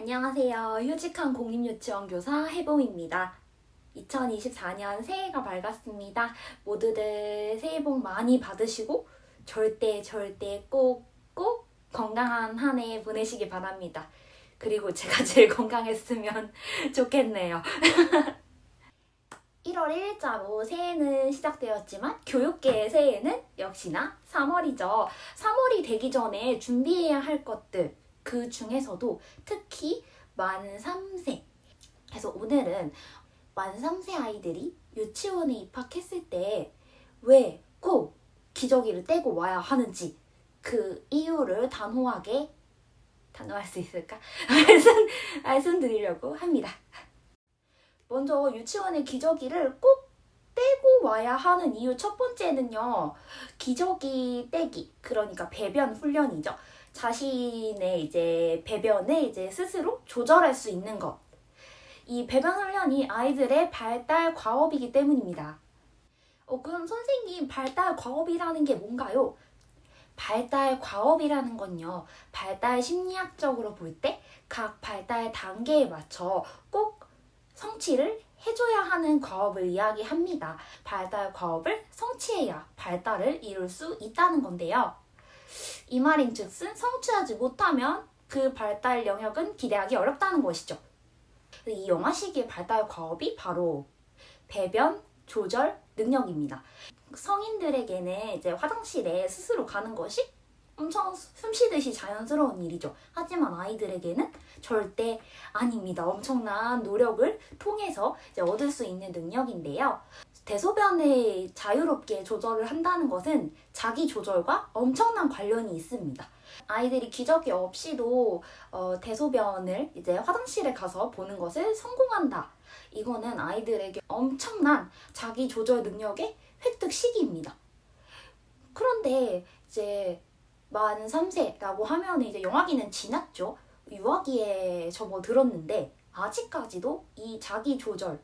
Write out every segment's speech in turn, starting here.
안녕하세요. 휴직한 공립유치원 교사 해봄입니다. 2024년 새해가 밝았습니다. 모두들 새해 복 많이 받으시고 절대 꼭 건강한 한 해 보내시기 바랍니다. 그리고 제가 제일 건강했으면 좋겠네요. 1월 1일자로 새해는 시작되었지만 교육계의 새해는 역시나 3월이죠. 3월이 되기 전에 준비해야 할 것들, 그 중에서도 특히 만 3세. 그래서 오늘은 만 3세 아이들이 유치원에 입학했을 때 왜 꼭 기저귀를 떼고 와야 하는지 그 이유를 단호할 수 있을까? 말씀드리려고 합니다. 먼저 유치원에 기저귀를 꼭 떼고 와야 하는 이유 첫 번째는요. 기저귀 떼기, 그러니까 배변 훈련이죠. 자신의 배변을 스스로 조절할 수 있는 것. 이 배변 훈련이 아이들의 발달 과업이기 때문입니다. 그럼 선생님, 발달 과업이라는 게 뭔가요? 발달 과업이라는 건요. 발달 심리학적으로 볼 때 각 발달 단계에 맞춰 꼭 성취를 해줘야 하는 과업을 이야기합니다. 발달 과업을 성취해야 발달을 이룰 수 있다는 건데요. 이 말인즉슨 성취하지 못하면 그 발달 영역은 기대하기 어렵다는 것이죠. 이 영아시기의 발달 과업이 바로 배변 조절 능력입니다. 성인들에게는 화장실에 스스로 가는 것이 엄청 숨쉬듯이 자연스러운 일이죠. 하지만 아이들에게는 절대 아닙니다. 엄청난 노력을 통해서 얻을 수 있는 능력인데요. 대소변을 자유롭게 조절을 한다는 것은 자기 조절과 엄청난 관련이 있습니다. 아이들이 기저귀 없이도 대소변을 화장실에 가서 보는 것을 성공한다. 이거는 아이들에게 엄청난 자기 조절 능력의 획득 시기입니다. 그런데 만 3세라고 하면 영아기는 지났죠. 유아기에 접어들었는데 아직까지도 이 자기 조절,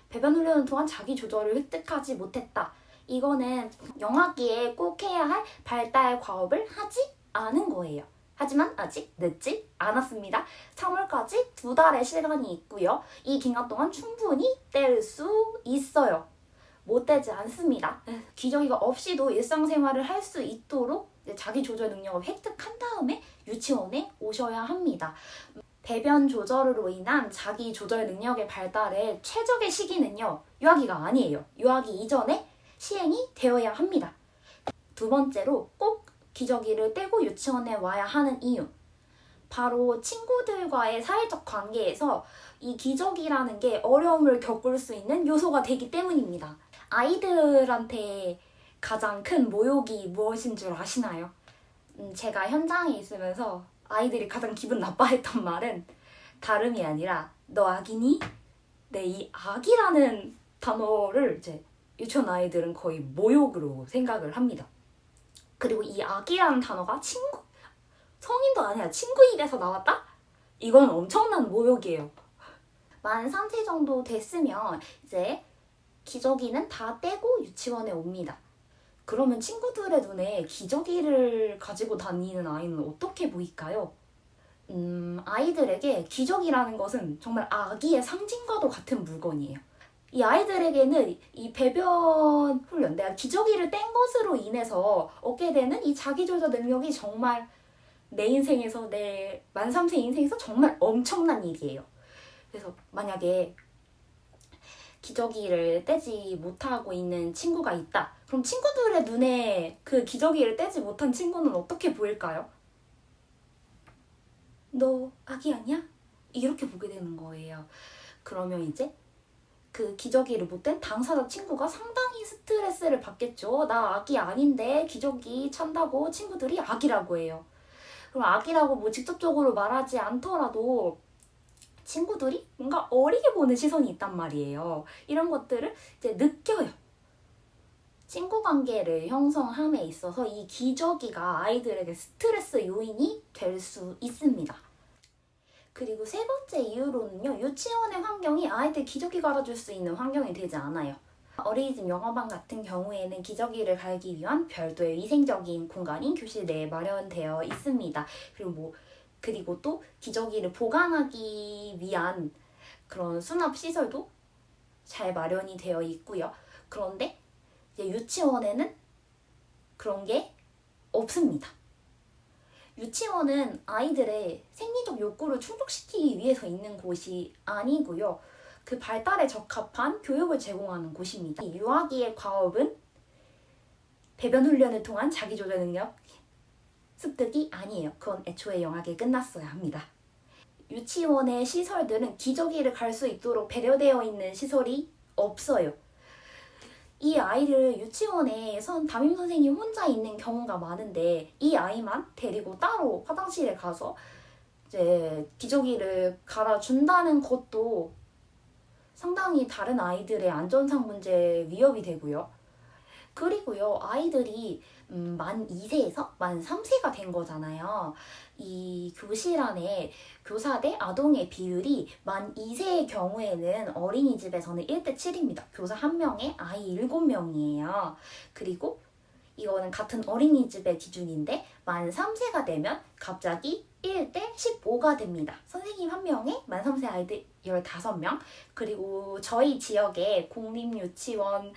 배변 훈련을 통한 자기 조절을 획득하지 못했다. 이거는 영아기에 꼭 해야 할 발달 과업을 하지 않은 거예요. 하지만 아직 늦지 않았습니다. 3월까지 2달의 시간이 있고요. 이 기간 동안 충분히 뗄 수 있어요. 못 떼지 않습니다. 기저귀가 없이도 일상생활을 할 수 있도록 자기 조절 능력을 획득한 다음에 유치원에 오셔야 합니다. 배변 조절으로 인한 자기 조절 능력의 발달의 최적의 시기는요. 유아기가 아니에요. 유아기 이전에 시행이 되어야 합니다. 두 번째로 꼭 기저귀를 떼고 유치원에 와야 하는 이유. 바로 친구들과의 사회적 관계에서 이 기저귀라는 게 어려움을 겪을 수 있는 요소가 되기 때문입니다. 아이들한테 가장 큰 모욕이 무엇인 줄 아시나요? 제가 현장에 있으면서 아이들이 가장 기분 나빠했던 말은 다름이 아니라 너 아기니? 네, 이 아기라는 단어를 유치원 아이들은 거의 모욕으로 생각을 합니다. 그리고 이 아기라는 단어가 성인도 아니야 친구 입에서 나왔다? 이건 엄청난 모욕이에요. 만 3세 정도 됐으면 기저귀는 다 떼고 유치원에 옵니다. 그러면 친구들의 눈에 기저귀를 가지고 다니는 아이는 어떻게 보일까요? 아이들에게 기저귀라는 것은 정말 아기의 상징과도 같은 물건이에요. 이 아이들에게는 이 배변 훈련, 내가 기저귀를 뗀 것으로 인해서 얻게 되는 이 자기조절 능력이 정말 내 인생에서, 내 만 3세 인생에서 정말 엄청난 일이에요. 그래서 만약에 기저귀를 떼지 못하고 있는 친구가 있다. 그럼 친구들의 눈에 그 기저귀를 떼지 못한 친구는 어떻게 보일까요? 너 아기 아니야? 이렇게 보게 되는 거예요. 그러면 그 기저귀를 못 뗀 당사자 친구가 상당히 스트레스를 받겠죠. 나 아기 아닌데 기저귀 찬다고 친구들이 아기라고 해요. 그럼 아기라고 직접적으로 말하지 않더라도 친구들이 뭔가 어리게 보는 시선이 있단 말이에요. 이런 것들을 느껴요. 친구 관계를 형성함에 있어서 이 기저귀가 아이들에게 스트레스 요인이 될 수 있습니다. 그리고 세 번째 이유로는요. 유치원의 환경이 아이들 기저귀 갈아줄 수 있는 환경이 되지 않아요. 어린이집 영어반 같은 경우에는 기저귀를 갈기 위한 별도의 위생적인 공간이 교실 내에 마련되어 있습니다. 그리고 그리고 또 기저귀를 보관하기 위한 그런 수납 시설도 잘 마련이 되어 있고요. 그런데 이제 유치원에는 그런 게 없습니다. 유치원은 아이들의 생리적 욕구를 충족시키기 위해서 있는 곳이 아니고요. 그 발달에 적합한 교육을 제공하는 곳입니다. 유아기의 과업은 배변 훈련을 통한 자기조절 능력 습득이 아니에요. 그건 애초에 영하게 끝났어야 합니다. 유치원의 시설들은 기저귀를 갈 수 있도록 배려되어 있는 시설이 없어요. 이 아이를 유치원에 담임 선생님 혼자 있는 경우가 많은데 이 아이만 데리고 따로 화장실에 가서 이제 기저귀를 갈아준다는 것도 상당히 다른 아이들의 안전상 문제에 위협이 되고요. 그리고요, 아이들이 만 2세에서 만 3세가 된 거잖아요. 이 교실 안에 교사 대 아동의 비율이 만 2세의 경우에는 어린이집에서는 1대 7입니다. 교사 1명에 아이 7명이에요. 그리고 이거는 같은 어린이집의 기준인데 만 3세가 되면 갑자기 1대 15가 됩니다. 선생님 1명에 만 3세 아이들 15명. 그리고 저희 지역의 공립유치원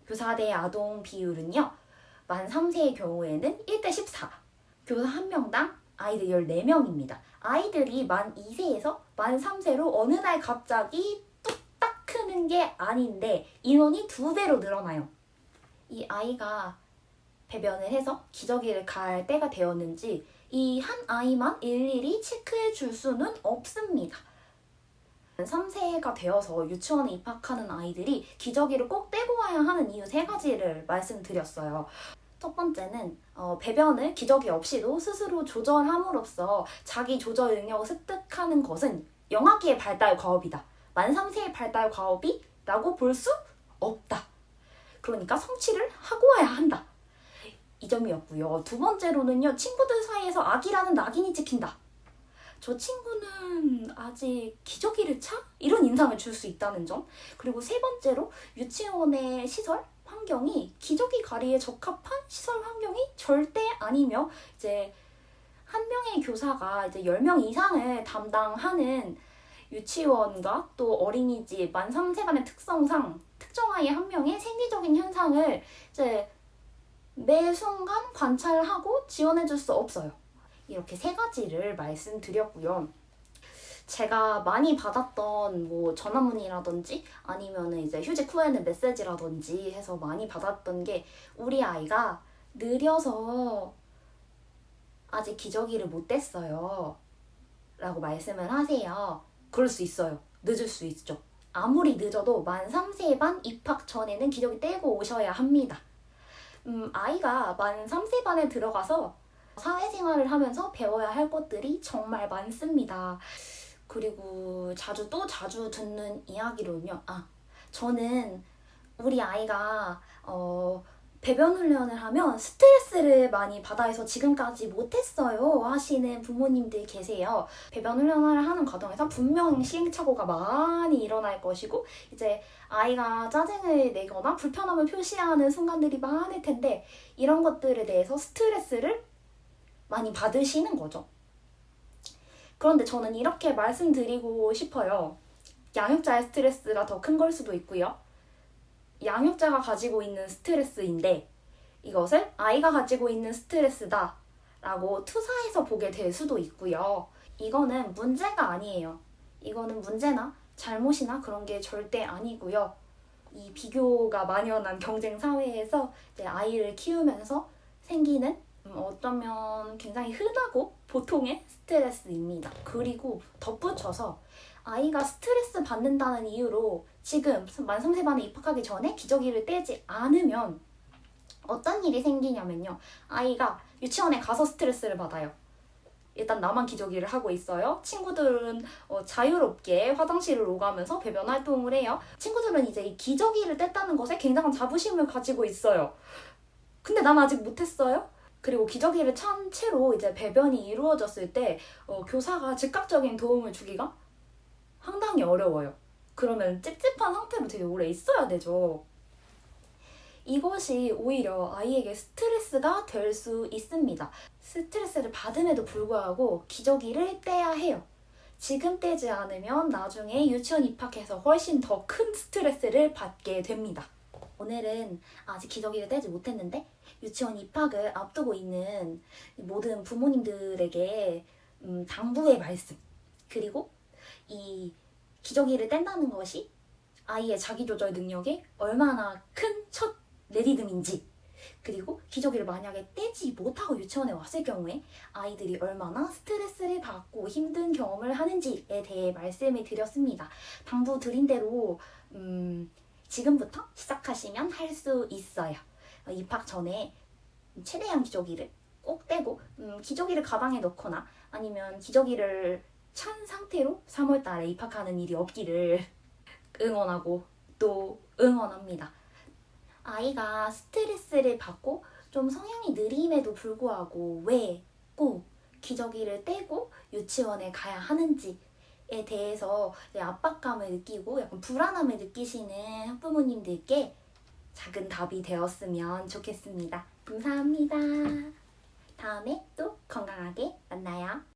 교사 대 아동 비율은요. 만 3세의 경우에는 1대 14. 교사 1명당 아이들 14명입니다. 아이들이 만 2세에서 만 3세로 어느 날 갑자기 뚝딱 크는 게 아닌데 인원이 2배로 늘어나요. 이 아이가 배변을 해서 기저귀를 갈 때가 되었는지 이 한 아이만 일일이 체크해 줄 수는 없습니다. 3세가 되어서 유치원에 입학하는 아이들이 기저귀를 꼭 떼고 와야 하는 이유 3가지를 말씀드렸어요. 첫 번째는 배변을 기저귀 없이도 스스로 조절함으로써 자기 조절 능력을 습득하는 것은 영아기의 발달 과업이다. 만 3세의 발달 과업이라고 볼 수 없다. 그러니까 성취를 하고 와야 한다. 이 점이었고요. 두 번째로는요. 친구들 사이에서 아기라는 낙인이 찍힌다. 저 친구는 아직 기저귀를 차? 이런 인상을 줄 수 있다는 점. 그리고 세 번째로 유치원의 시설 환경이 기저귀 가리에 적합한 시설 환경이 절대 아니며 이제 한 명의 교사가 이제 10명 이상을 담당하는 유치원과 또 어린이집 만 3세간의 특성상 특정 아이 한 명의 생리적인 현상을 이제 매 순간 관찰하고 지원해줄 수 없어요. 이렇게 3가지를 말씀드렸고요. 제가 많이 받았던 뭐 전화문이라든지 아니면은 이제 휴직 후에는 메시지라든지 해서 많이 받았던 게 우리 아이가 느려서 아직 기저귀를 못 뗐어요 라고 말씀을 하세요. 그럴 수 있어요. 늦을 수 있죠. 아무리 늦어도 만 3세 반 입학 전에는 기저귀 떼고 오셔야 합니다. 아이가 만 3세 반에 들어가서 사회생활을 하면서 배워야 할 것들이 정말 많습니다. 그리고 자주 듣는 이야기로는요. 저는 우리 아이가 배변 훈련을 하면 스트레스를 많이 받아서 지금까지 못했어요 하시는 부모님들 계세요. 배변 훈련을 하는 과정에서 분명 시행착오가 많이 일어날 것이고 이제 아이가 짜증을 내거나 불편함을 표시하는 순간들이 많을 텐데 이런 것들에 대해서 스트레스를 많이 받으시는 거죠. 그런데 저는 이렇게 말씀드리고 싶어요. 양육자의 스트레스가 더 큰 걸 수도 있고요. 양육자가 가지고 있는 스트레스인데 이것을 아이가 가지고 있는 스트레스다 라고 투사해서 보게 될 수도 있고요. 이거는 문제가 아니에요. 이거는 문제나 잘못이나 그런 게 절대 아니고요. 이 비교가 만연한 경쟁 사회에서 이제 아이를 키우면서 생기는 어쩌면 굉장히 흔하고 보통의 스트레스입니다. 그리고 덧붙여서 아이가 스트레스 받는다는 이유로 지금 만 3세 반에 입학하기 전에 기저귀를 떼지 않으면 어떤 일이 생기냐면요. 아이가 유치원에 가서 스트레스를 받아요. 일단 나만 기저귀를 하고 있어요. 친구들은 자유롭게 화장실을 오가면서 배변 활동을 해요. 친구들은 이제 이 기저귀를 뗐다는 것에 굉장한 자부심을 가지고 있어요. 근데 난 아직 못했어요. 그리고 기저귀를 찬 채로 이제 배변이 이루어졌을 때 교사가 즉각적인 도움을 주기가 상당히 어려워요. 그러면 찝찝한 상태로 되게 오래 있어야 되죠. 이것이 오히려 아이에게 스트레스가 될 수 있습니다. 스트레스를 받음에도 불구하고 기저귀를 떼야 해요. 지금 떼지 않으면 나중에 유치원 입학해서 훨씬 더 큰 스트레스를 받게 됩니다. 오늘은 아직 기저귀를 떼지 못했는데 유치원 입학을 앞두고 있는 모든 부모님들에게 당부의 말씀, 그리고 이 기저귀를 뗀다는 것이 아이의 자기조절 능력에 얼마나 큰 첫 내디즘인지, 그리고 기저귀를 만약에 떼지 못하고 유치원에 왔을 경우에 아이들이 얼마나 스트레스를 받고 힘든 경험을 하는지에 대해 말씀을 드렸습니다. 당부 드린 대로 지금부터 시작하시면 할 수 있어요. 입학 전에 최대한 기저귀를 꼭 떼고 기저귀를 가방에 넣거나 아니면 기저귀를 찬 상태로 3월달에 입학하는 일이 없기를 응원하고 또 응원합니다. 아이가 스트레스를 받고 좀 성향이 느림에도 불구하고 왜 꼭 기저귀를 떼고 유치원에 가야 하는지에 대해서 압박감을 느끼고 약간 불안함을 느끼시는 학부모님들께 작은 답이 되었으면 좋겠습니다. 감사합니다. 다음에 또 건강하게 만나요.